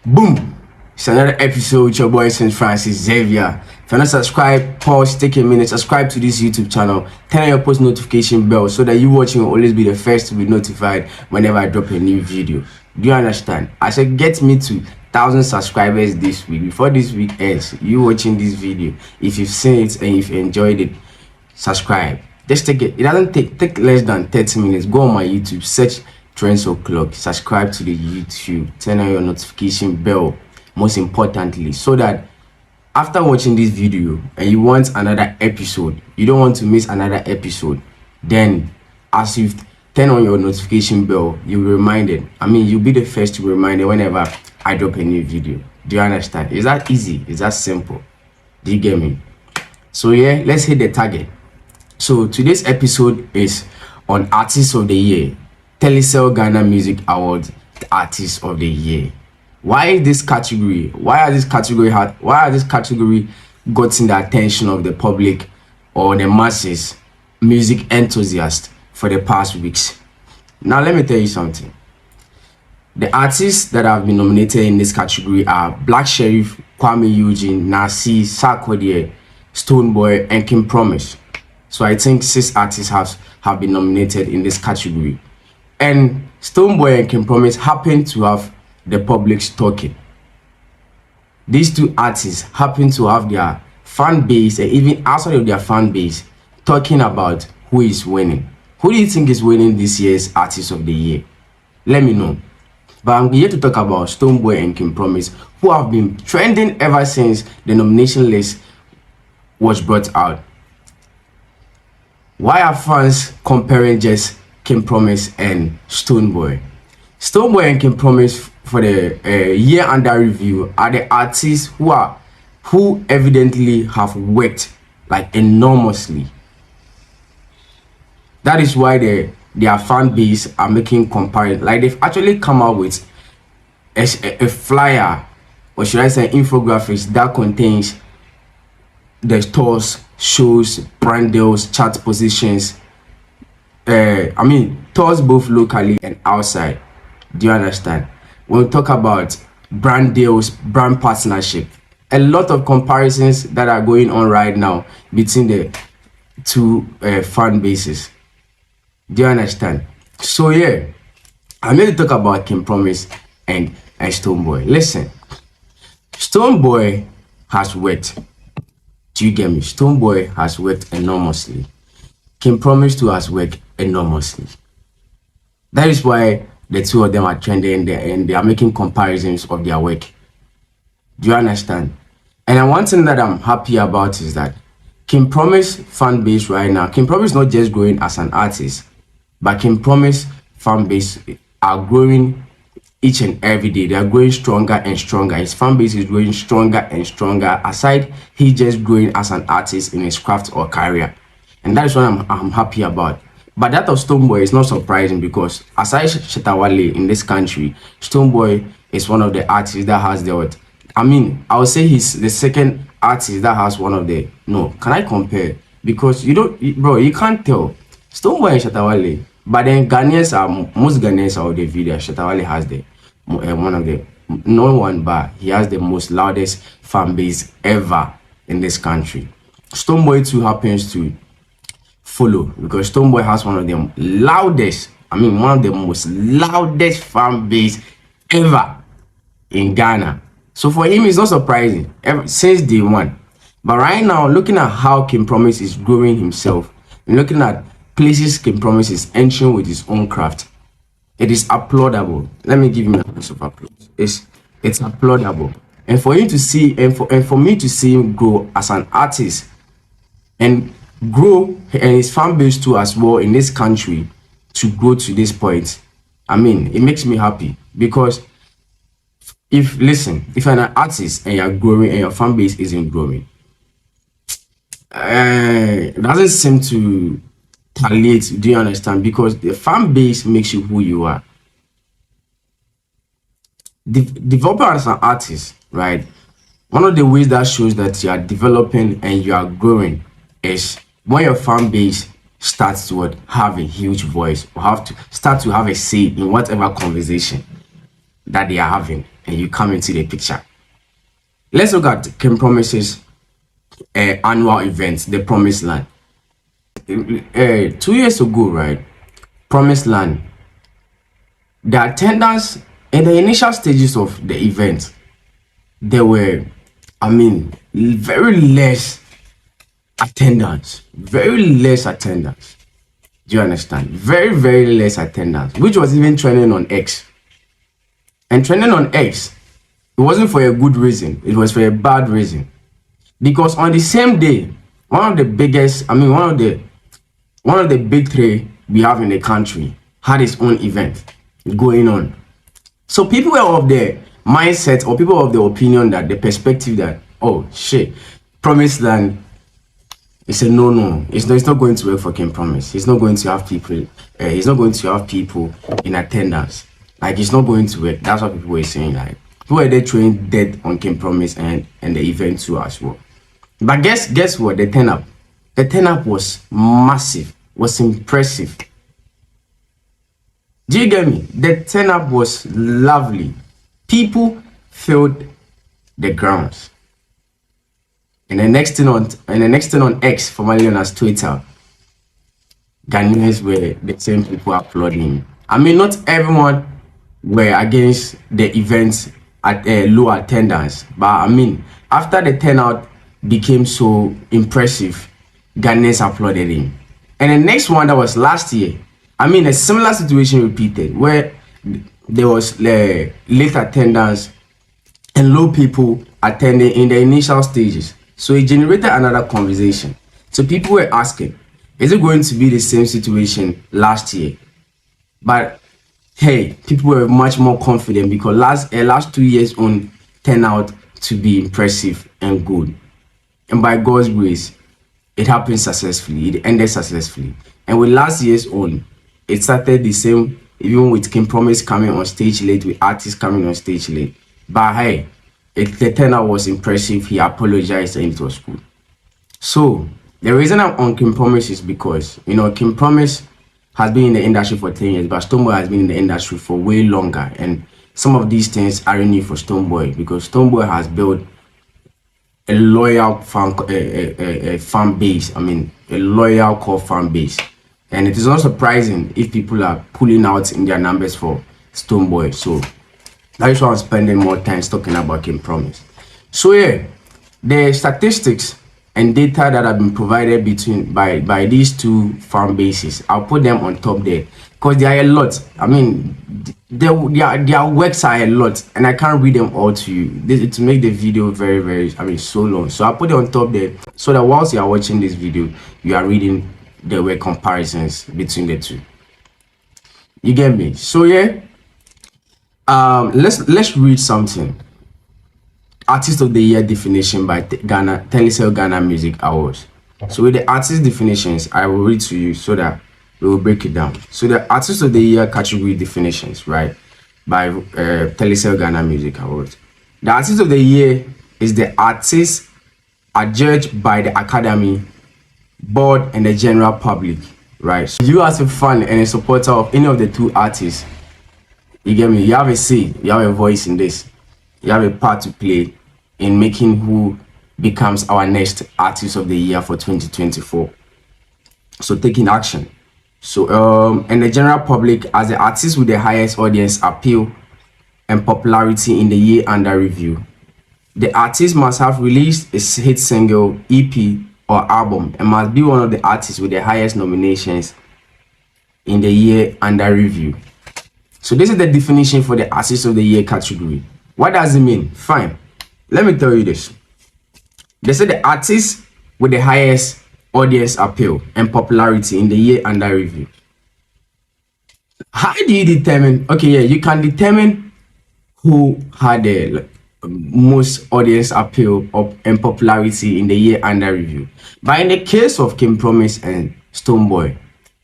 Boom! It's another episode with your boy St. Francis Xavier. If you're not subscribed, pause, take a minute, subscribe to this YouTube channel, turn on your post notification bell so that you watching will always be the first to be notified whenever I drop a new video. Do you understand? I said get me to 1,000 subscribers this week. Before this week ends, you watching this video, if you've seen it and if you enjoyed it, subscribe. Just take it. It doesn't take less than 30 minutes. Go on my YouTube, search TrendsO'clock, subscribe to the YouTube, turn on your notification bell, most importantly, so that after watching this video and you want another episode, you don't want to miss another episode, then as you turn on your notification bell, you'll be reminded. You'll be the first to be reminded whenever I drop a new video. Do you understand? Is that easy? Is that simple? Do you get me? So yeah, let's hit the target. So today's episode is on Artist of the Year, Telecel Ghana Music Awards, the Artist of the Year. Why is this category? Why has this category gotten the attention of the public or the masses, music enthusiasts for the past weeks? Now let me tell you something. The artists that have been nominated in this category are Black Sheriff, Kwame Eugene, Nasi, Sarkodie, Stonebwoy, and King Promise. So I think 6 artists have been nominated in this category. And Stonebwoy and King Promise happen to have the public's talking. These 2 artists happen to have their fan base, and even outside of their fan base, talking about who is winning. Who do you think is winning this year's Artist of the Year? Let me know. But I'm here to talk about Stonebwoy and King Promise, who have been trending ever since the nomination list was brought out. Why are fans comparing just King Promise and Stonebwoy? Stonebwoy and King Promise for the year under review are the artists who evidently have worked like enormously. That is why their fan base are making comparison. Like they've actually come out with a flyer, or should I say infographics, that contains the tours, shows, brand deals, chart positions. Tours both locally and outside. Do you understand? When we talk about brand deals, brand partnership, a lot of comparisons that are going on right now between the 2 fan bases. Do you understand? So yeah, I'm going to talk about King Promise and Stonebwoy. Listen, Stonebwoy has worked. Do you get me? Stonebwoy has worked enormously. King Promise too has worked enormously. That is why the 2 of them are trending and they are making comparisons of their work. Do you understand? And one thing that I'm happy about is that King Promise fan base right now, King Promise is not just growing as an artist, but King Promise fan base are growing each and every day. They are growing stronger and stronger. His fan base is growing stronger and stronger, aside he just growing as an artist in his craft or career. And that is what I'm happy about. But that of Stonebwoy is not surprising, because aside Shetawale in this country, Stonebwoy is one of the artists that has the I would say he's the second artist that has one of the can I compare? Because you can't tell Stonebwoy and Shetawale. But then most Ghanaians are of the video. Shetawale has the one of the but he has the most loudest fan base ever in this country. Stonebwoy too happens to follow, because Stonebwoy has one of the loudest, one of the most loudest fan base ever in Ghana. So for him, it's not surprising since day one. But right now, looking at how King Promise is growing himself, and looking at places King Promise is entering with his own craft, it is applaudable. Let me give him a piece of applause. It's applaudable. And for him to see, and for me to see him grow as an artist, and grow, and his fan base too as well in this country, to grow to this point, it makes me happy. Because if you're an artist and you're growing and your fan base isn't growing, it doesn't seem to talliate. Do you understand? Because the fan base makes you who you are. Developing as an artist, right? One of the ways that shows that you are developing and you are growing is when your fan base starts to have a huge voice, or start to have a say in whatever conversation. that they are having, and you come into the picture. Let's look at King Promise's annual event, the Promised Land. 2 years ago, right? Promised Land, the attendance in the initial stages of the event, there were, I mean, very less attendance. Very less attendance. Do you understand? Very, very less attendance, which was even trending on X. And trending on X, it wasn't for a good reason, it was for a bad reason. Because on the same day, one of the big three we have in the country had its own event going on. So people were of the mindset, or people of the opinion, that the perspective that, oh shit, Promised Land, it's a no. It's not going to work for King Promise. He's not going to have people. He's not going to have people in attendance. Like, it's not going to work. That's what people were saying. Like, people were there throwing dead on King Promise and the event too as well. But guess what? The turn up was massive. Was impressive. Do you get me? The turn up was lovely. People filled the grounds. And the next thing on X, formerly known as Twitter, Ghanaians were the same people applauding. I mean, not everyone were against the events at low attendance, but I mean, after the turnout became so impressive, Ghanaians applauded him. And the next one, that was last year, I mean, a similar situation repeated, where there was late attendance and low people attending in the initial stages. So it generated another conversation. So people were asking, is it going to be the same situation last year? But hey, people were much more confident, because last 2 years on turned out to be impressive and good. And by God's grace, it happened successfully. It ended successfully. And with last year's own, it started the same, even with King Promise coming on stage late, with artists coming on stage late. But hey, the turnout was impressive. He apologized and it was good. So the reason I'm on King Promise is because, you know, King Promise has been in the industry for 10 years, but Stonebwoy has been in the industry for way longer. And some of these things aren't new for Stonebwoy, because Stonebwoy has built a loyal fan base. I mean, a loyal core fan base. And it is not surprising if people are pulling out in their numbers for Stonebwoy. So that is why I'm spending more time talking about King Promise. So yeah, the statistics and data that have been provided by these two fan bases, I'll put them on top there, because there are a lot. I mean, their works are a lot, and I can't read them all to you. To make the video very, so long. So I'll put it on top there, so that whilst you are watching this video, you are reading the work comparisons between the two. You get me? So yeah, let's read something. Artist of the Year definition by Telecel Ghana Music Awards. So with the artist definitions, I will read to you so that we will break it down. So the Artist of the Year category definitions, right, by Telecel Ghana Music Awards. The Artist of the Year is the artist adjudged by the Academy, board, and the general public, right? So you as a fan and a supporter of any of the two artists, you get me, you have a say, you have a voice in this. You have a part to play in making who becomes our next Artist of the Year for 2024. So taking action. So and the general public, as the artist with the highest audience appeal and popularity in the year under review, the artist must have released a hit single, EP, or album, and must be one of the artists with the highest nominations in the year under review. So this is the definition for the Artist of the Year category. What does it mean? Fine. Let me tell you this. They say the artist with the highest audience appeal and popularity in the year under review. How do you determine? Okay, yeah, you can determine who had the most audience appeal and popularity in the year under review. But in the case of King Promise and Stonebwoy,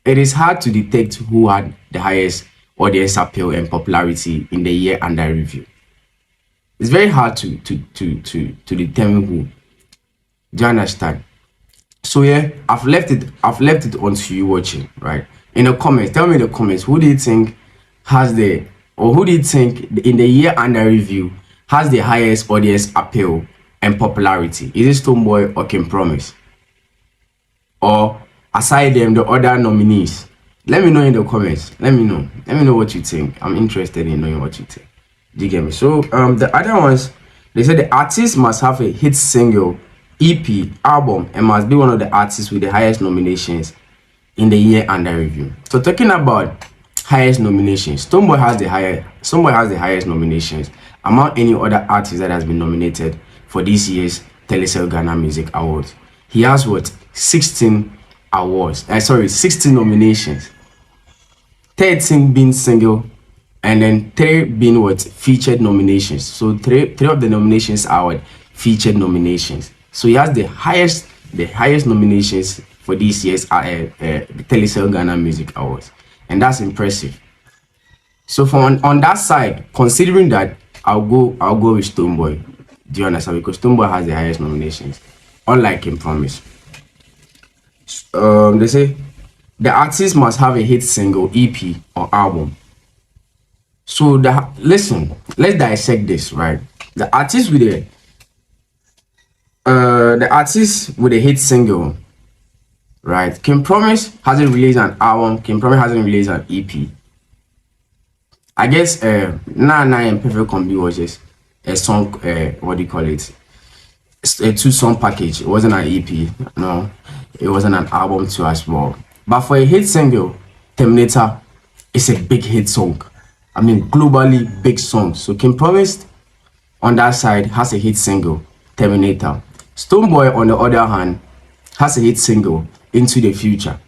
it is hard to detect who had the highest audience appeal and popularity in the year under review. It's very hard to determine who. Do you understand? So yeah, I've left it onto you watching, right? In the comments, tell me in the comments, who do you think has the or who do you think in the year under review has the highest audience appeal and popularity? Is it Stonebwoy or King Promise? Or aside them, the other nominees? Let me know in the comments. Let me know what you think. I'm interested in knowing what you think. Do you get me? So the other ones, they said the artist must have a hit single, EP, album, and must be one of the artists with the highest nominations in the year under review. So talking about highest nominations, Stonebwoy has the highest nominations among any other artist that has been nominated for this year's Telecel Ghana Music Awards. He has what? 16 awards. 16 nominations. 13 being single, and then 3 being what? Featured nominations. So three of the nominations are what? Featured nominations. So he has the highest nominations for this year's Telecel Ghana Music Awards, and that's impressive. So on that side, considering that, I'll go with Stonebwoy. Do you understand? Because Stonebwoy has the highest nominations, unlike King Promise. They say the artist must have a hit single, EP, or album. So listen, let's dissect this, right? The artist with a hit single, right? King Promise hasn't released an album. King Promise hasn't released an EP. I guess Nana and Perfect Combi was just a song, what do you call it? A 2-song package. It wasn't an EP. No, it wasn't an album too as well. But for a hit single, Terminator is a big hit song. I mean, globally big song. So King Promise on that side has a hit single, Terminator. Stonebwoy on the other hand has a hit single, Into the Future,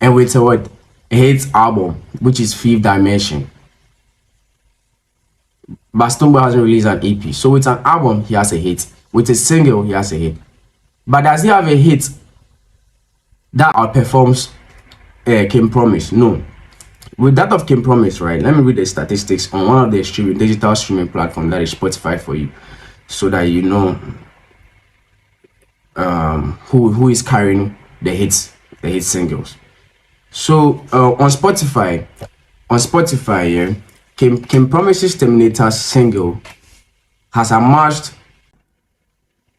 and with a hit album, which is Fifth Dimension. But Stonebwoy hasn't released an EP. So with an album, he has a hit. With a single, he has a hit. But does he have a hit that outperforms King Promise? No. With that of King Promise, right? Let me read the statistics on one of the digital streaming platforms, that is Spotify, for you, so that you know who is carrying the hit singles. So on Spotify, yeah, King Promise's Terminator single has amassed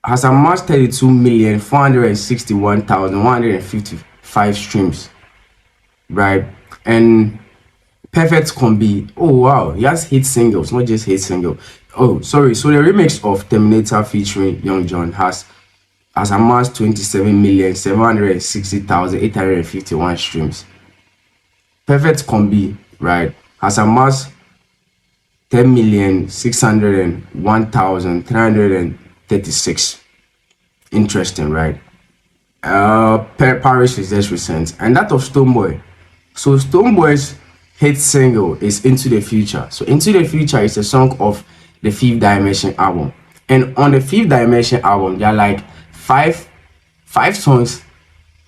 32,461,155 streams, right? And Perfect Combi, oh wow, he has hit singles, not just hit single. Oh, sorry. So the remix of Terminator featuring Young John has amassed 27,760,851 streams. Perfect Combi, right, has amassed 10,601,336. Interesting, right? Paris is just recent, and that of Stonebwoy. So Stonebwoy's hit single is Into the Future. So Into the Future is a song of the Fifth Dimension album, and on the Fifth Dimension album, there are like five songs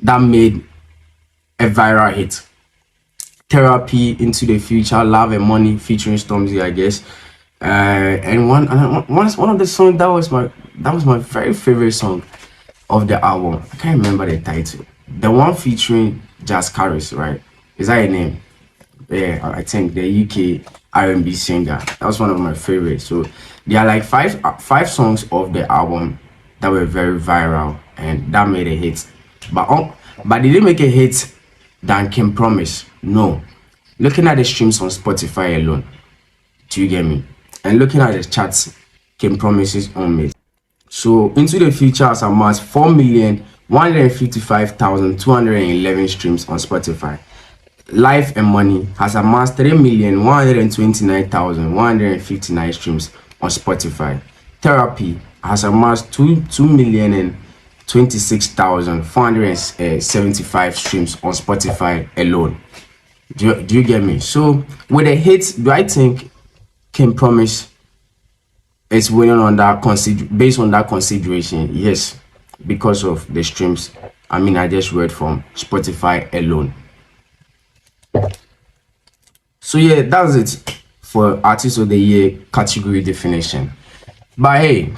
that made a viral hit. Therapy, Into the Future, Love and Money featuring Stormzy, I guess. And one of the songs that was my very favorite song of the album. I can't remember the title. The one featuring Jazz Caris, right? Is that a name? Yeah, I think the UK R&B singer. That was one of my favorites. So there are like five songs of the album that were very viral and that made a hit. But did it make a hit than King Promise? No. Looking at the streams on Spotify alone, do you get me? And looking at the charts, King Promise's own made. So Into the Future has amassed 4,155,211 streams on Spotify. Life and Money has amassed 3,129,159 streams on Spotify. Therapy has amassed 2,026,475 streams on Spotify alone. Do you get me? So with a hit, do I think King Promise is winning on that based on that consideration? Yes, because of the streams. I mean, I just read from Spotify alone. So yeah, that's it for Artist of the Year category definition. But hey,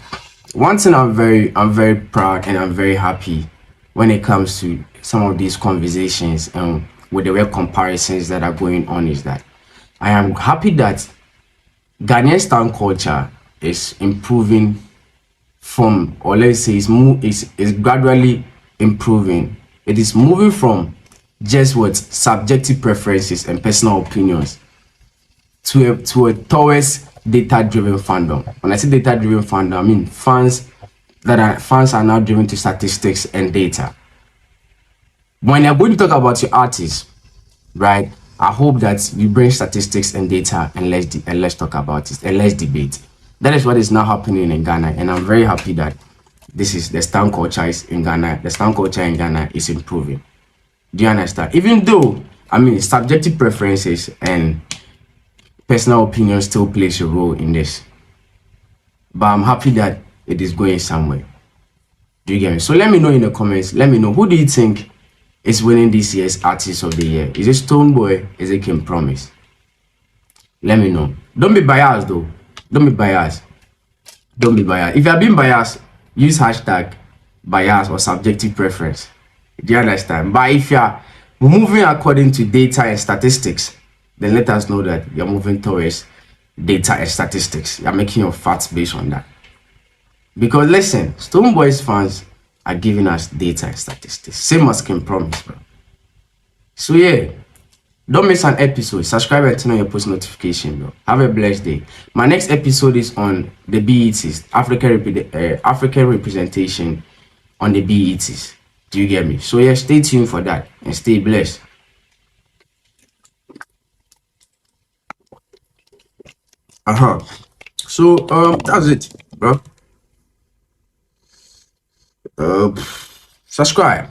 one thing I'm very proud and I'm very happy when it comes to some of these conversations and with the web comparisons that are going on is that I am happy that Ghanaian stan culture is improving from, or let's say is gradually improving. It is moving from just what subjective preferences and personal opinions to a towards data-driven fandom. When I say data-driven fandom, I mean fans are now driven to statistics and data. When you're going to talk about your artists, right? I hope that you bring statistics and data and let's talk about it and let's debate. That is what is now happening in Ghana, and I'm very happy that this is the stan culture is in Ghana. The stan culture in Ghana is improving. Do you understand? Even though I mean subjective preferences and personal opinion still plays a role in this, but I'm happy that it is going somewhere. Do you get me? So let me know in the comments. Let me know, who do you think is winning this year's Artist of the Year? Is it Stonebwoy? Is it King Promise? Let me know. Don't be biased though. Don't be biased. Don't be biased. If you are being biased, use hashtag bias or subjective preference. Do you understand? But if you are moving according to data and statistics, then let us know that you're moving towards data and statistics. You're making your facts based on that. Because listen, Stonebwoy's fans are giving us data and statistics. Same as King Promise, bro. So yeah, don't miss an episode. Subscribe and turn on your post notification, bro. Have a blessed day. My next episode is on the BETs, African representation on the BETs. Do you get me? So yeah, stay tuned for that and stay blessed. So that's it, bro. Subscribe.